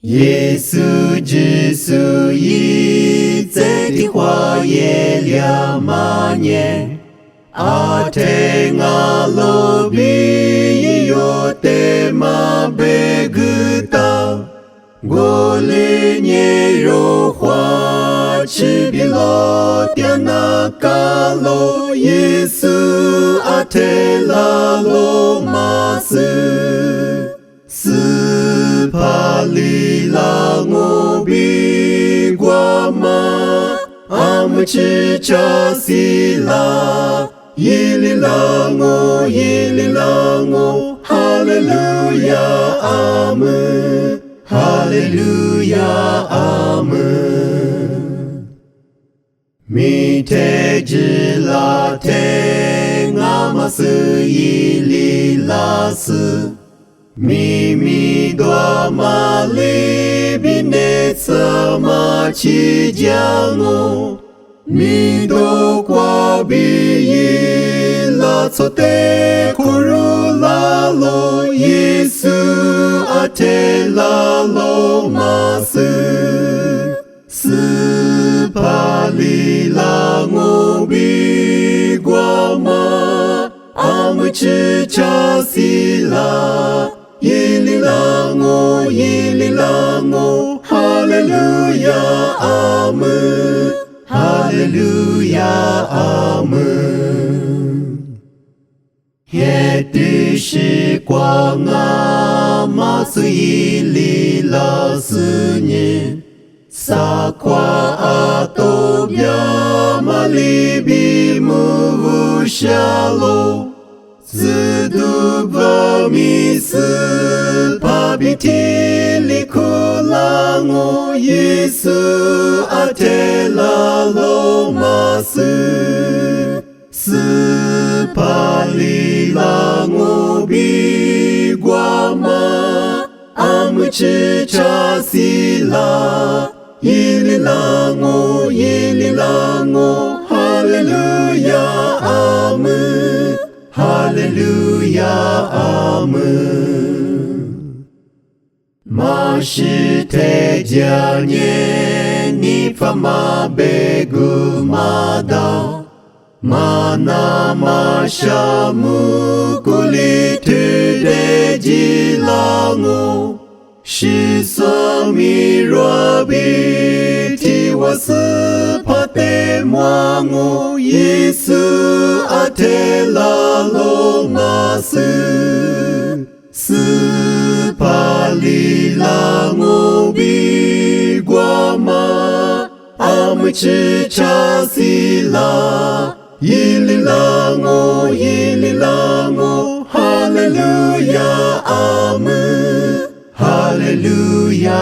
耶稣之属一在的花叶两万年，阿天阿罗比有得马贝格达，我里年肉花吃比罗点那卡罗，耶稣阿天拉罗马斯。斯帕里拉我比瓜玛，阿姆吃茶西拉，耶里拉我，哈利路亚阿门，哈利路亚阿门。米特吉拉天阿玛斯伊里拉斯。咪咪多玛丽比内萨玛奇江哦，咪多瓜比伊拉索德库鲁拉罗耶稣阿特拉罗马斯，斯帕里拉我比瓜玛阿姆吃茶西拉。耶利拉我，哈利路亚阿门，哈利路亚阿门。耶的时光啊，马苏伊里拉思念，萨夸阿多比亚马里比姆乌夏罗。自度巴米斯帕比提里库拉我耶稣阿特拉罗马斯，斯帕里拉我比瓜玛阿姆吃茶西拉，耶利拉我，哈利路亚阿门。哈利路亚阿门。马是特加年尼法马贝古马达，马那马沙姆古里图德吉拉我，是萨米罗比提瓦斯帕特马我耶稣阿特拉罗马斯，斯帕里拉我比瓜玛阿姆吃茶西拉，耶利拉我，哈利路亚阿门，哈利路亚。